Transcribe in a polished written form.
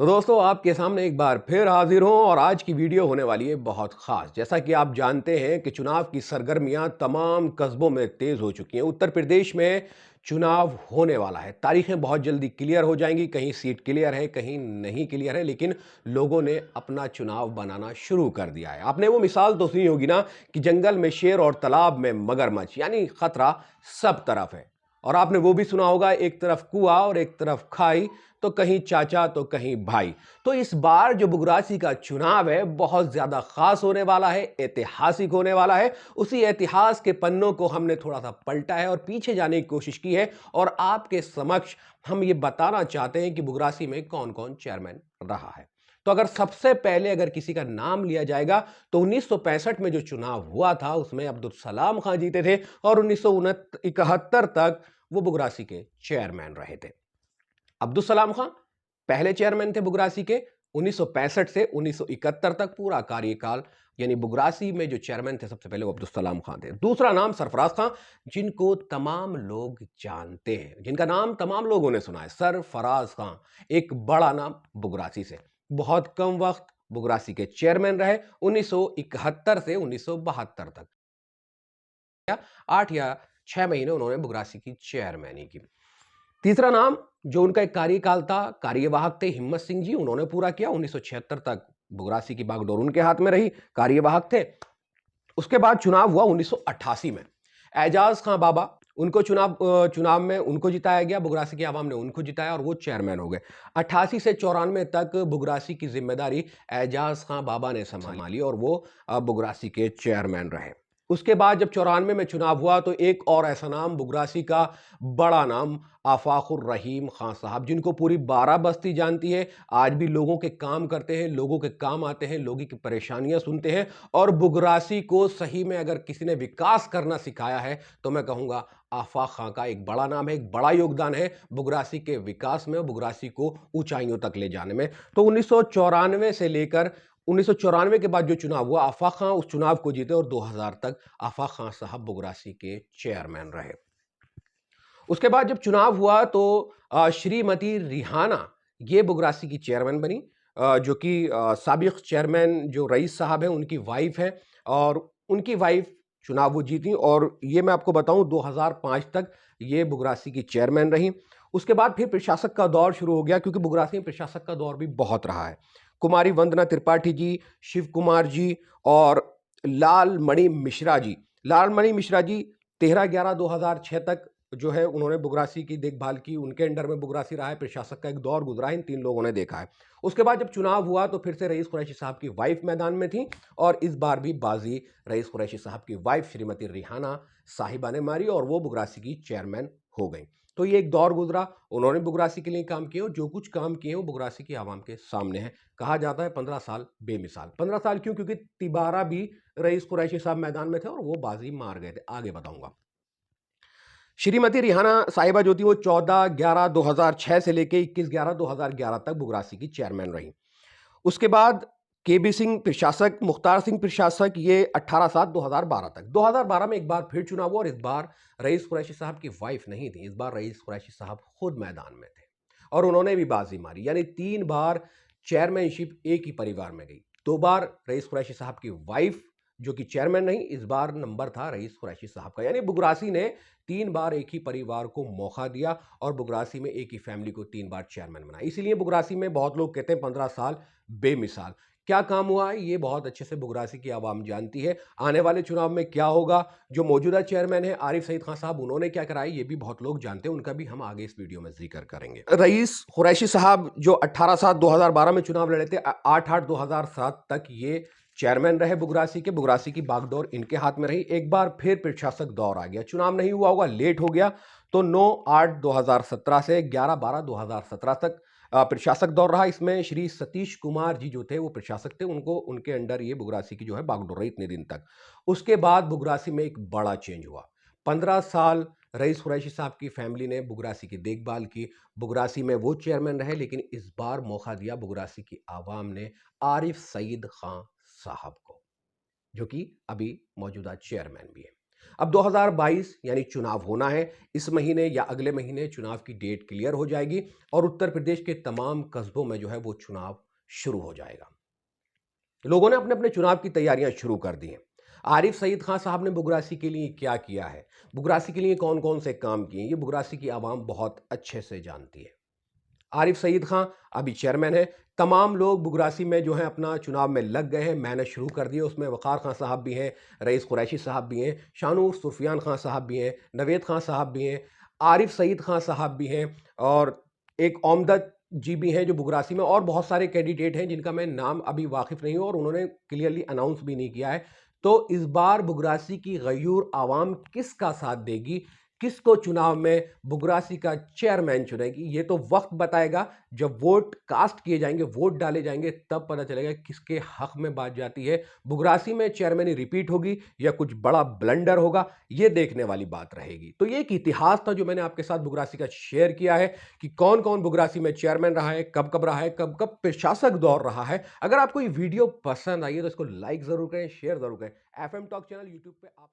तो दोस्तों आपके सामने एक बार फिर हाजिर हूं और आज की वीडियो होने वाली है बहुत खास। जैसा कि आप जानते हैं कि चुनाव की सरगर्मियां तमाम कस्बों में तेज हो चुकी हैं। उत्तर प्रदेश में चुनाव होने वाला है, तारीखें बहुत जल्दी क्लियर हो जाएंगी। कहीं सीट क्लियर है, कहीं नहीं क्लियर है, लेकिन लोगों ने अपना चुनाव बनाना शुरू कर दिया है। आपने वो मिसाल तो सुनी होगी ना कि जंगल में शेर और तालाब में मगरमच्छ, यानी खतरा सब तरफ है। और आपने वो भी सुना होगा, एक तरफ कुआं और एक तरफ खाई, तो कहीं चाचा तो कहीं भाई। तो इस बार जो बुगरासी का चुनाव है बहुत ज्यादा खास होने वाला है, ऐतिहासिक होने वाला है। उसी इतिहास के पन्नों को हमने थोड़ा सा पलटा है और पीछे जाने की कोशिश की है और आपके समक्ष हम ये बताना चाहते हैं कि बुगरासी में कौन कौन चेयरमैन रहा है। तो अगर सबसे पहले अगर किसी का नाम लिया जाएगा तो 1965 में जो चुनाव हुआ था उसमें अब्दुल सलाम खां जीते थे और 1971 तक वो बुगरासी के चेयरमैन रहे थे। अब्दुल सलाम खां पहले चेयरमैन थे बुगरासी के। 1965 से 1971 तक पूरा कार्यकाल, यानी बुगरासी में जो चेयरमैन थे सबसे पहले वो अब्दुल सलाम खां थे। दूसरा नाम सरफराज खां, जिनको तमाम लोग जानते हैं, जिनका नाम तमाम लोगों ने सुना है, सरफराज खां। एक बड़ा नाम बुगरासी से, बहुत कम वक्त बुगरासी के चेयरमैन रहे, 1971 से 1972 तक। 8 या 6 महीने उन्होंने बुगरासी की चेयरमैनी की। तीसरा नाम जो उनका एक कार्यकाल था, कार्यवाहक थे हिम्मत सिंह जी, उन्होंने पूरा किया। 1976 तक बुगरासी की बागडोर उनके हाथ में रही, कार्यवाहक थे। उसके बाद चुनाव हुआ 1988 में। एजाज खां बाबा, उनको चुनाव में उनको जिताया गया, बुगरासी की आवाम ने उनको जिताया और वो चेयरमैन हो गए। 88 से 94 तक बुगरासी की जिम्मेदारी एजाज खां बाबा ने संभाली और वो बुगरासी के चेयरमैन रहे। उसके बाद जब 94 में चुनाव हुआ तो एक और ऐसा नाम, बुगरासी का बड़ा नाम, आफाकुर रहीम खां साहब, जिनको पूरी 12 बस्ती जानती है। आज भी लोगों के काम करते हैं, लोगों के काम आते हैं, लोगों की परेशानियां सुनते हैं। और बुगरासी को सही में अगर किसी ने विकास करना सिखाया है तो मैं कहूंगा आफाक खां का एक बड़ा नाम है, एक बड़ा योगदान है बुगरासी के विकास में, बुगरासी को ऊंचाइयों तक ले जाने में। तो 1994 से लेकर 1994 के बाद जो चुनाव हुआ, आफाक खां उस चुनाव को जीते और 2000 तक आफाक खां साहब बुगरासी के चेयरमैन रहे। उसके बाद जब चुनाव हुआ तो श्रीमती रिहाना ये बुगरासी की चेयरमैन बनी, जो कि साबिक चेयरमैन जो रईस साहब हैं उनकी वाइफ है, और उनकी वाइफ चुनाव वो जीती। और ये मैं आपको बताऊं 2005 तक ये बुगरासी की चेयरमैन रही। उसके बाद फिर प्रशासक का दौर शुरू हो गया, क्योंकि बुगरासी में प्रशासक का दौर भी बहुत रहा है। कुमारी वंदना त्रिपाठी जी, शिव कुमार जी और लाल मणि मिश्रा जी। लाल मणि मिश्रा जी 13/11/2006 तक जो है उन्होंने बुगरासी की देखभाल की, उनके अंडर में बुगरासी रहा है, प्रशासक का एक दौर गुजरा है, इन तीन लोगों ने देखा है। उसके बाद जब चुनाव हुआ तो फिर से रईस कुरैशी साहब की वाइफ मैदान में थी और इस बार भी बाजी रईस कुरैशी साहब की वाइफ श्रीमती रिहाना साहिबा ने मारी और वो बुगरासी की चेयरमैन हो गई। तो ये एक दौर गुजरा, उन्होंने बुगरासी के लिए काम किए और जो कुछ काम किए वो बुगरासी की आवाम के सामने है। कहा जाता है 15 साल बेमिसाल। 15 साल क्यों? क्योंकि तिबारा भी रईस कुरैशी साहब मैदान में थे और वो बाजी मार गए थे, आगे बताऊंगा। श्रीमती रिहाना साहिबा जो थी वो 14/11/2006 से लेके 21/11/2011 तक बुगरासी की चेयरमैन रही। उसके बाद केबी सिंह प्रशासक, मुख्तार सिंह प्रशासक, ये 18/7/2012 तक। 2012 में एक बार फिर चुनाव हुआ और इस बार रईस कुरैशी साहब की वाइफ नहीं थी, इस बार रईस कुरैशी साहब खुद मैदान में थे और उन्होंने भी बाजी मारी, यानी 3 बार चेयरमैनशिप एक ही परिवार में गई। 2 बार रईस कुरैशी साहब की वाइफ जो कि चेयरमैन नहीं, इस बार नंबर था रईस कुरैशी साहब का। यानी बुगरासी ने 3 बार एक ही परिवार को मौका दिया और बुगरासी में एक ही फैमिली को 3 बार चेयरमैन बनाया। इसीलिए बुगरासी में बहुत लोग कहते हैं 15 साल बेमिसाल। क्या काम हुआ है ये बहुत अच्छे से बुगरासी की आवाम जानती है। आने वाले चुनाव में क्या होगा, जो मौजूदा चेयरमैन है आरिफ सईद खान साहब, उन्होंने क्या कराया ये भी बहुत लोग जानते हैं, उनका भी हम आगे इस वीडियो में जिक्र करेंगे। रईस कुरैशी साहब जो 18/7/2012 में चुनाव लड़े थे, 8/8/2007 तक ये चेयरमैन रहे बुगरासी के। बुगरासी की बागडोर इनके हाथ में रही। एक बार फिर प्रशासक दौर आ गया, चुनाव नहीं हुआ होगा, लेट हो गया, तो 9/8/2017 से 11/12/2017 तक प्रशासक दौर रहा। इसमें श्री सतीश कुमार जी जो थे वो प्रशासक थे, उनको उनके अंडर ये बुगरासी की जो है बागडोर रही इतने दिन तक। उसके बाद बुगरासी में एक बड़ा चेंज हुआ। 15 साल रईस कुरैशी साहब की फैमिली ने बुगरासी की देखभाल की, बुगरासी में वो चेयरमैन रहे, लेकिन इस बार मौका दिया बुगरासी की आवाम ने आरिफ सईद खान साहब को, जो कि अभी मौजूदा चेयरमैन भी है। अब 2022 यानी चुनाव होना है। इस महीने या अगले महीने चुनाव की डेट क्लियर हो जाएगी और उत्तर प्रदेश के तमाम कस्बों में जो है वो चुनाव शुरू हो जाएगा। लोगों ने अपने अपने चुनाव की तैयारियां शुरू कर दी हैं। आरिफ सईद खान साहब ने बुगरासी के लिए क्या किया है, बुगरासी के लिए कौन कौन से काम किए, ये बुगरासी की आवाम बहुत अच्छे से जानती है। आरिफ सईद खान अभी चेयरमैन है। तमाम लोग बुगरासी में जो है अपना चुनाव में लग गए हैं, मेहनत शुरू कर दी है। उसमें वक़ार खान साहब भी हैं, रईस कुरैशी साहब भी हैं, शानूर सुफियान खान साहब भी हैं, नवेद खान साहब भी हैं, आरिफ सईद खान साहब भी हैं और एक ओमदत जी भी हैं जो बुगरासी में, और बहुत सारे कैंडिडेट हैं जिनका मैं नाम अभी वाकिफ नहीं हूँ और उन्होंने क्लियरली अनाउंस भी नहीं किया है। तो इस बार बुगरासी की गयूर आवाम किसका साथ देगी, किसको चुनाव में बुगरासी का चेयरमैन चुनेगी, ये तो वक्त बताएगा। जब वोट कास्ट किए जाएंगे, वोट डाले जाएंगे, तब पता चलेगा किसके हक में बात जाती है। बुगरासी में चेयरमैनी रिपीट होगी या कुछ बड़ा ब्लंडर होगा, ये देखने वाली बात रहेगी। तो ये एक इतिहास था जो मैंने आपके साथ बुगरासी का शेयर किया है कि कौन कौन बुगरासी में चेयरमैन रहा है, कब कब रहा है, कब कब प्रशासक दौर रहा है। अगर आपको ये वीडियो पसंद आई है तो इसको लाइक जरूर करें, शेयर जरूर करें। FM टॉक चैनल यूट्यूब पे आप